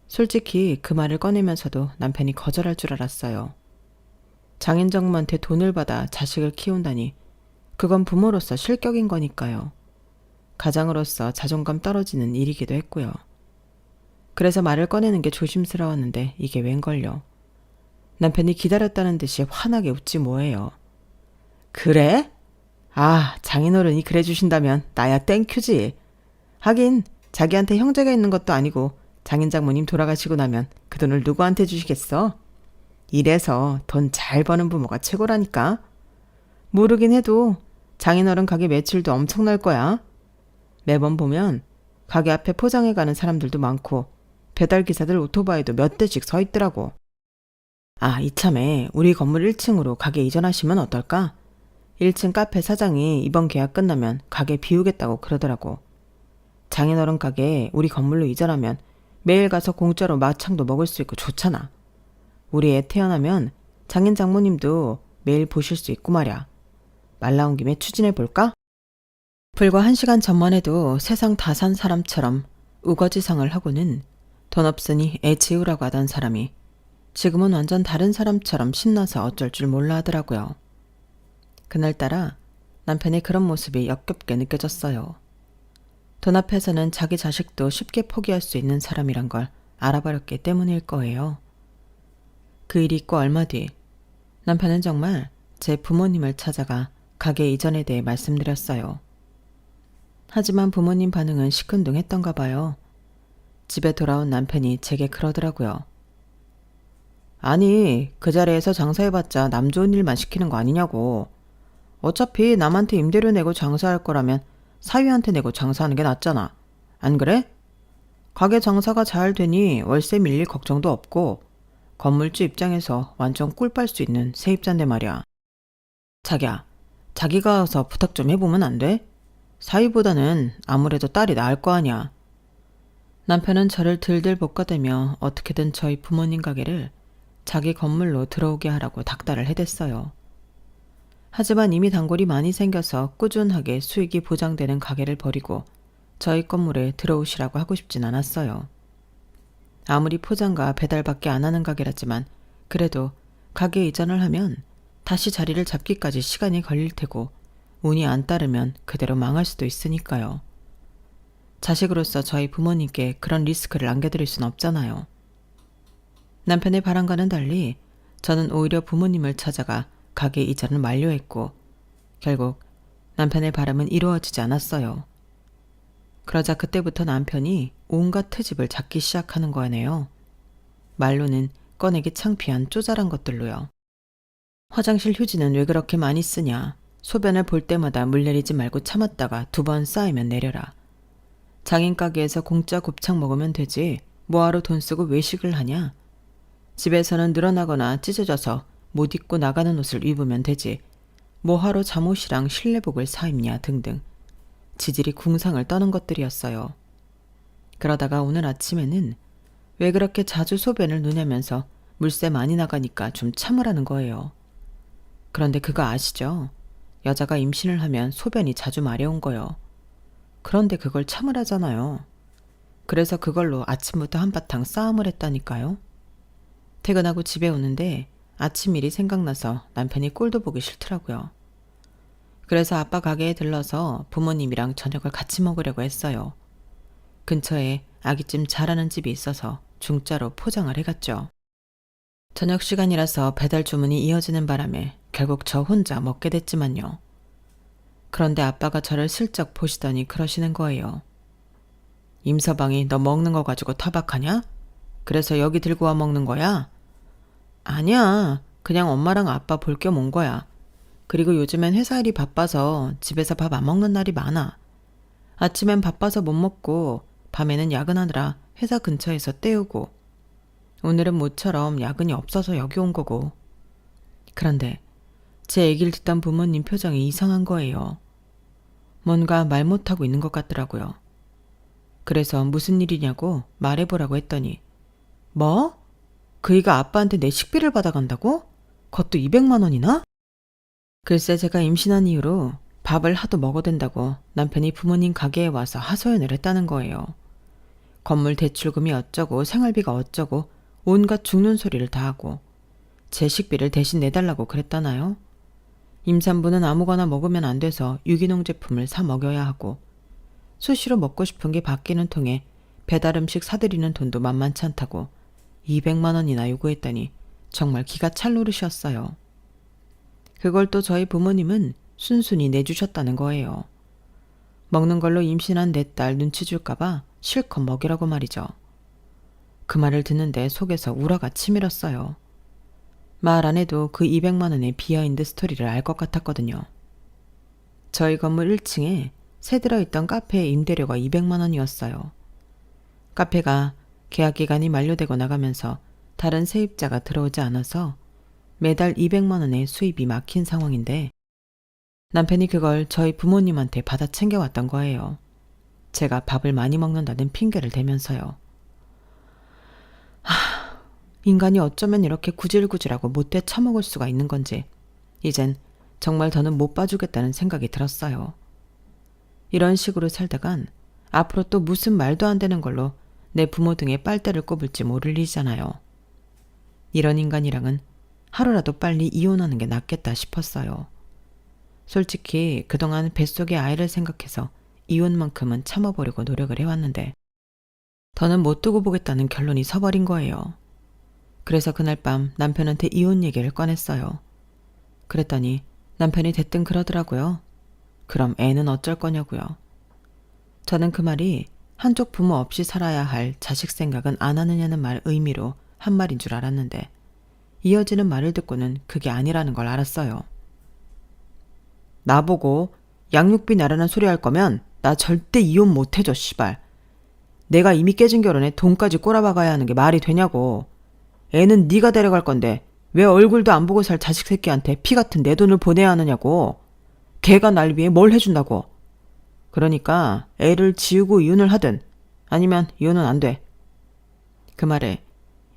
솔직히 그 말을 꺼내면서도 남편이 거절할 줄 알았어요. 장인장모한테 돈을 받아 자식을 키운다니 그건 부모로서 실격인 거니까요. 가장으로서 자존감 떨어지는 일이기도 했고요. 그래서 말을 꺼내는 게 조심스러웠는데 이게 웬걸요. 남편이 기다렸다는 듯이 환하게 웃지 뭐예요. 그래? 아, 장인어른이 그래 주신다면 나야 땡큐지. 하긴 자기한테 형제가 있는 것도 아니고 장인장모님 돌아가시고 나면 그 돈을 누구한테 주시겠어? 이래서 돈 잘 버는 부모가 최고라니까. 모르긴 해도 장인어른 가게 매출도 엄청날 거야. 매번 보면 가게 앞에 포장해가는 사람들도 많고 배달기사들 오토바이도 몇 대씩 서 있더라고. 아, 이참에 우리 건물 1층으로 가게 이전하시면 어떨까? 1층 카페 사장이 이번 계약 끝나면 가게 비우겠다고 그러더라고. 장인어른 가게 우리 건물로 이전하면 매일 가서 공짜로 막창도 먹을 수 있고 좋잖아. 우리 애 태어나면 장인 장모님도 매일 보실 수 있고 말이야. 말 나온 김에 추진해볼까? 불과 1시간 전만 해도 세상 다 산 사람처럼 우거지상을 하고는 돈 없으니 애 지우라고 하던 사람이 지금은 완전 다른 사람처럼 신나서 어쩔 줄 몰라 하더라고요. 그날따라 남편의 그런 모습이 역겹게 느껴졌어요. 돈 앞에서는 자기 자식도 쉽게 포기할 수 있는 사람이란 걸 알아버렸기 때문일 거예요. 그 일이 있고 얼마 뒤 남편은 정말 제 부모님을 찾아가 가게 이전에 대해 말씀드렸어요. 하지만 부모님 반응은 시큰둥했던가 봐요. 집에 돌아온 남편이 제게 그러더라고요. 아니, 그 자리에서 장사해봤자 남 좋은 일만 시키는 거 아니냐고. 어차피 남한테 임대료 내고 장사할 거라면 사위한테 내고 장사하는 게 낫잖아. 안 그래? 가게 장사가 잘 되니 월세 밀릴 걱정도 없고 건물주 입장에서 완전 꿀 빨 수 있는 세입자인데 말이야. 자기야, 자기가 와서 부탁 좀 해보면 안 돼? 사위보다는 아무래도 딸이 나을 거 아니야. 남편은 저를 들들 볶아대며 어떻게든 저희 부모님 가게를 자기 건물로 들어오게 하라고 닥달을 해댔어요. 하지만 이미 단골이 많이 생겨서 꾸준하게 수익이 보장되는 가게를 버리고 저희 건물에 들어오시라고 하고 싶진 않았어요. 아무리 포장과 배달밖에 안 하는 가게라지만 그래도 가게 이전을 하면 다시 자리를 잡기까지 시간이 걸릴 테고 운이 안 따르면 그대로 망할 수도 있으니까요. 자식으로서 저희 부모님께 그런 리스크를 안겨드릴 순 없잖아요. 남편의 바람과는 달리 저는 오히려 부모님을 찾아가 가게 이전을 만료했고 결국 남편의 바람은 이루어지지 않았어요. 그러자 그때부터 남편이 온갖 트집을 잡기 시작하는 거네요. 말로는 꺼내기 창피한 쪼잘한 것들로요. 화장실 휴지는 왜 그렇게 많이 쓰냐. 소변을 볼 때마다 물 내리지 말고 참았다가 2번 쌓이면 내려라. 장인 가게에서 공짜 곱창 먹으면 되지 뭐하러 돈 쓰고 외식을 하냐. 집에서는 늘어나거나 찢어져서 못 입고 나가는 옷을 입으면 되지 뭐하러 잠옷이랑 실내복을 사 입냐 등등 지질이 궁상을 떠는 것들이었어요. 그러다가 오늘 아침에는 왜 그렇게 자주 소변을 누냐면서 물새 많이 나가니까 좀 참으라는 거예요. 그런데 그거 아시죠? 여자가 임신을 하면 소변이 자주 마려운 거요. 그런데 그걸 참으라잖아요. 그래서 그걸로 아침부터 한바탕 싸움을 했다니까요. 퇴근하고 집에 오는데 아침 일이 생각나서 남편이 꼴도 보기 싫더라고요. 그래서 아빠 가게에 들러서 부모님이랑 저녁을 같이 먹으려고 했어요. 근처에 아기찜 잘하는 집이 있어서 중짜로 포장을 해갔죠. 저녁 시간이라서 배달 주문이 이어지는 바람에 결국 저 혼자 먹게 됐지만요. 그런데 아빠가 저를 슬쩍 보시더니 그러시는 거예요. 임서방이 너 먹는 거 가지고 타박하냐? 그래서 여기 들고 와 먹는 거야? 아니야. 그냥 엄마랑 아빠 볼 겸 온 거야. 그리고 요즘엔 회사 일이 바빠서 집에서 밥 안 먹는 날이 많아. 아침엔 바빠서 못 먹고 밤에는 야근하느라 회사 근처에서 때우고 오늘은 모처럼 야근이 없어서 여기 온 거고. 그런데 제 얘기를 듣던 부모님 표정이 이상한 거예요. 뭔가 말 못하고 있는 것 같더라고요. 그래서 무슨 일이냐고 말해보라고 했더니 뭐? 그이가 아빠한테 내 식비를 받아간다고? 그것도 200만 원이나? 글쎄 제가 임신한 이후로 밥을 하도 먹어댄다고 남편이 부모님 가게에 와서 하소연을 했다는 거예요. 건물 대출금이 어쩌고 생활비가 어쩌고 온갖 죽는 소리를 다 하고 제 식비를 대신 내달라고 그랬다나요? 임산부는 아무거나 먹으면 안 돼서 유기농 제품을 사 먹여야 하고 수시로 먹고 싶은 게 바뀌는 통에 배달 음식 사드리는 돈도 만만치 않다고 200만 원이나 요구했더니 정말 기가 찰 노릇이었어요. 그걸 또 저희 부모님은 순순히 내주셨다는 거예요. 먹는 걸로 임신한 내 딸 눈치 줄까봐 실컷 먹이라고 말이죠. 그 말을 듣는데 속에서 우라가 치밀었어요. 말 안 해도 그 200만 원의 비하인드 스토리를 알 것 같았거든요. 저희 건물 1층에 새 들어있던 카페의 임대료가 200만 원이었어요. 카페가 계약 기간이 만료되고 나가면서 다른 세입자가 들어오지 않아서 매달 200만 원의 수입이 막힌 상황인데 남편이 그걸 저희 부모님한테 받아 챙겨왔던 거예요. 제가 밥을 많이 먹는다는 핑계를 대면서요. 인간이 어쩌면 이렇게 구질구질하고 못돼 처먹을 수가 있는 건지 이젠 정말 더는 못 봐주겠다는 생각이 들었어요. 이런 식으로 살다간 앞으로 또 무슨 말도 안 되는 걸로 내 부모 등에 빨대를 꼽을지 모를 일이잖아요. 이런 인간이랑은 하루라도 빨리 이혼하는 게 낫겠다 싶었어요. 솔직히 그동안 뱃속의 아이를 생각해서 이혼만큼은 참아보려고 노력을 해왔는데 더는 못 두고 보겠다는 결론이 서버린 거예요. 그래서 그날 밤 남편한테 이혼 얘기를 꺼냈어요. 그랬더니 남편이 대뜸 그러더라고요. 그럼 애는 어쩔 거냐고요. 저는 그 말이 한쪽 부모 없이 살아야 할 자식 생각은 안 하느냐는 말 의미로 한 말인 줄 알았는데 이어지는 말을 듣고는 그게 아니라는 걸 알았어요. 나보고 양육비 나라는 소리 할 거면 나 절대 이혼 못 해줘 씨발. 내가 이미 깨진 결혼에 돈까지 꼬라박아야 하는 게 말이 되냐고. 애는 네가 데려갈 건데 왜 얼굴도 안 보고 살 자식 새끼한테 피 같은 내 돈을 보내야 하느냐고. 걔가 날 위해 뭘 해준다고. 그러니까 애를 지우고 이혼을 하든 아니면 이혼은 안 돼. 그 말에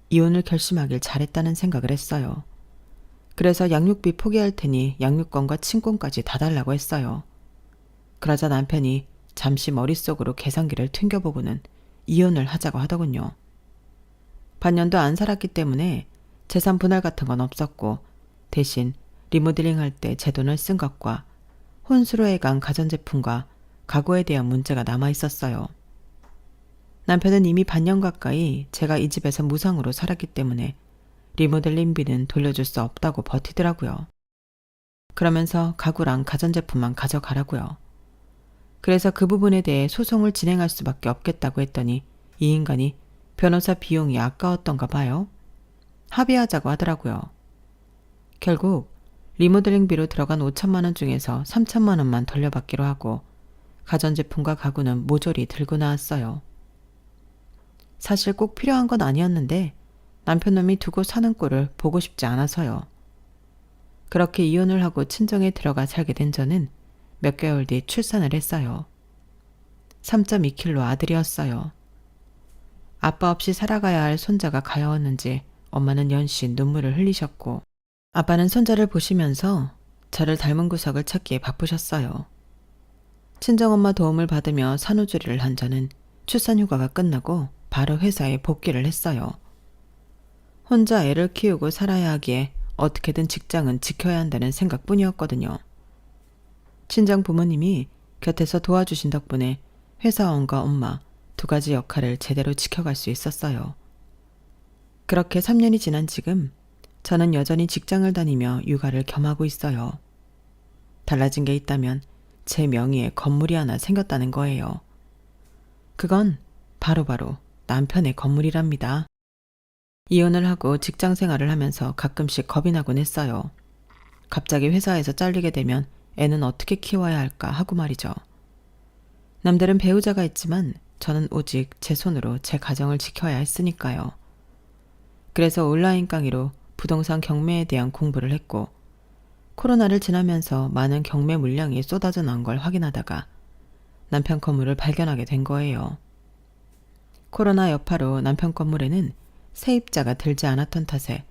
이혼을 결심하길 잘했다는 생각을 했어요. 그래서 양육비 포기할 테니 양육권과 친권까지 다 달라고 했어요. 그러자 남편이 잠시 머릿속으로 계산기를 튕겨보고는 이혼을 하자고 하더군요. 반년도 안 살았기 때문에 재산 분할 같은 건 없었고 대신 리모델링 할 때 제 돈을 쓴 것과 혼수로 해간 가전제품과 가구에 대한 문제가 남아 있었어요. 남편은 이미 반년 가까이 제가 이 집에서 무상으로 살았기 때문에 리모델링비는 돌려줄 수 없다고 버티더라고요. 그러면서 가구랑 가전제품만 가져가라고요. 그래서 그 부분에 대해 소송을 진행할 수밖에 없겠다고 했더니 이 인간이 변호사 비용이 아까웠던가 봐요. 합의하자고 하더라고요. 결국 리모델링비로 들어간 5천만 원 중에서 3천만 원만 돌려받기로 하고 가전제품과 가구는 모조리 들고 나왔어요. 사실 꼭 필요한 건 아니었는데 남편놈이 두고 사는 꼴을 보고 싶지 않아서요. 그렇게 이혼을 하고 친정에 들어가 살게 된 저는 몇 개월 뒤 출산을 했어요. 3.2kg 아들이었어요. 아빠 없이 살아가야 할 손자가 가여웠는지 엄마는 연신 눈물을 흘리셨고 아빠는 손자를 보시면서 저를 닮은 구석을 찾기에 바쁘셨어요. 친정엄마 도움을 받으며 산후조리를 한 저는 출산휴가가 끝나고 바로 회사에 복귀를 했어요. 혼자 애를 키우고 살아야 하기에 어떻게든 직장은 지켜야 한다는 생각뿐이었거든요. 친정 부모님이 곁에서 도와주신 덕분에 회사원과 엄마 두 가지 역할을 제대로 지켜갈 수 있었어요. 그렇게 3년이 지난 지금 저는 여전히 직장을 다니며 육아를 겸하고 있어요. 달라진 게 있다면 제 명의에 건물이 하나 생겼다는 거예요. 그건 바로 남편의 건물이랍니다. 이혼을 하고 직장 생활을 하면서 가끔씩 겁이 나곤 했어요. 갑자기 회사에서 잘리게 되면 애는 어떻게 키워야 할까 하고 말이죠. 남들은 배우자가 있지만 저는 오직 제 손으로 제 가정을 지켜야 했으니까요. 그래서 온라인 강의로 부동산 경매에 대한 공부를 했고 코로나를 지나면서 많은 경매 물량이 쏟아져 나온 걸 확인하다가 남편 건물을 발견하게 된 거예요. 코로나 여파로 남편 건물에는 세입자가 들지 않았던 탓에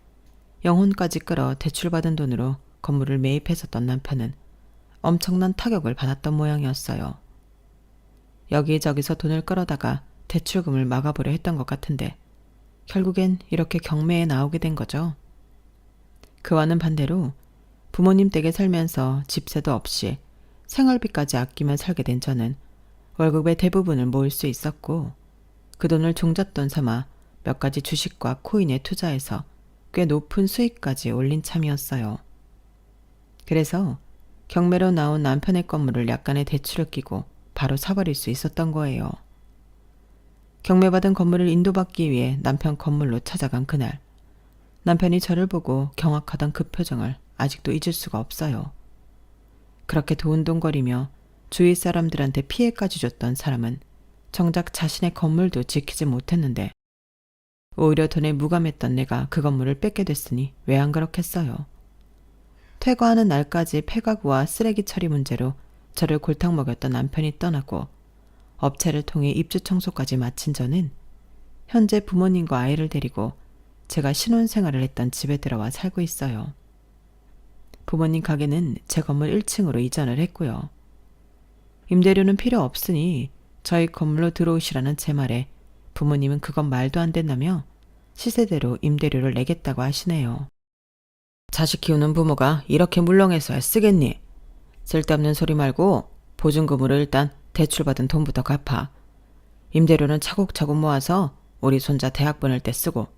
영혼까지 끌어 대출받은 돈으로 건물을 매입했었던 남편은 엄청난 타격을 받았던 모양이었어요. 여기저기서 돈을 끌어다가 대출금을 막아보려 했던 것 같은데 결국엔 이렇게 경매에 나오게 된 거죠. 그와는 반대로 부모님 댁에 살면서 집세도 없이 생활비까지 아끼며 살게 된 저는 월급의 대부분을 모을 수 있었고 그 돈을 종잣돈 삼아 몇 가지 주식과 코인에 투자해서 꽤 높은 수익까지 올린 참이었어요. 그래서 경매로 나온 남편의 건물을 약간의 대출을 끼고 바로 사버릴 수 있었던 거예요. 경매받은 건물을 인도받기 위해 남편 건물로 찾아간 그날 남편이 저를 보고 경악하던 그 표정을 아직도 잊을 수가 없어요. 그렇게 도운동거리며 주위 사람들한테 피해까지 줬던 사람은 정작 자신의 건물도 지키지 못했는데 오히려 돈에 무감했던 내가 그 건물을 뺏게 됐으니 왜 안 그렇겠어요. 퇴거하는 날까지 폐가구와 쓰레기 처리 문제로 저를 골탕 먹였던 남편이 떠나고 업체를 통해 입주 청소까지 마친 저는 현재 부모님과 아이를 데리고 제가 신혼생활을 했던 집에 들어와 살고 있어요. 부모님 가게는 제 건물 1층으로 이전을 했고요. 임대료는 필요 없으니 저희 건물로 들어오시라는 제 말에 부모님은 그건 말도 안 된다며 시세대로 임대료를 내겠다고 하시네요. 자식 키우는 부모가 이렇게 물렁해서야 쓰겠니? 쓸데없는 소리 말고 보증금으로 일단 대출받은 돈부터 갚아. 임대료는 차곡차곡 모아서 우리 손자 대학 보낼 때 쓰고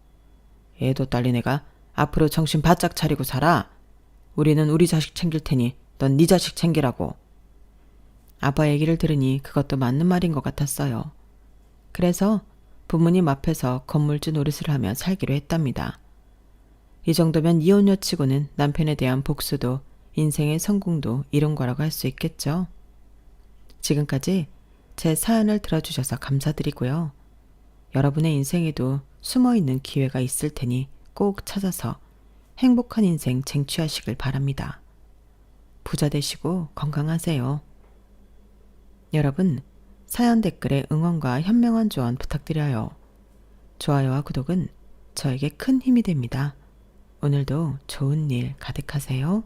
애도 딸린 애가 앞으로 정신 바짝 차리고 살아. 우리는 우리 자식 챙길 테니 넌 네 자식 챙기라고. 아빠 얘기를 들으니 그것도 맞는 말인 것 같았어요. 그래서 부모님 앞에서 건물주 노릇을 하며 살기로 했답니다. 이 정도면 이혼녀 치고는 남편에 대한 복수도 인생의 성공도 이룬 거라고 할 수 있겠죠. 지금까지 제 사연을 들어주셔서 감사드리고요. 여러분의 인생에도 숨어있는 기회가 있을 테니 꼭 찾아서 행복한 인생 쟁취하시길 바랍니다. 부자 되시고 건강하세요. 여러분, 사연 댓글에 응원과 현명한 조언 부탁드려요. 좋아요와 구독은 저에게 큰 힘이 됩니다. 오늘도 좋은 일 가득하세요.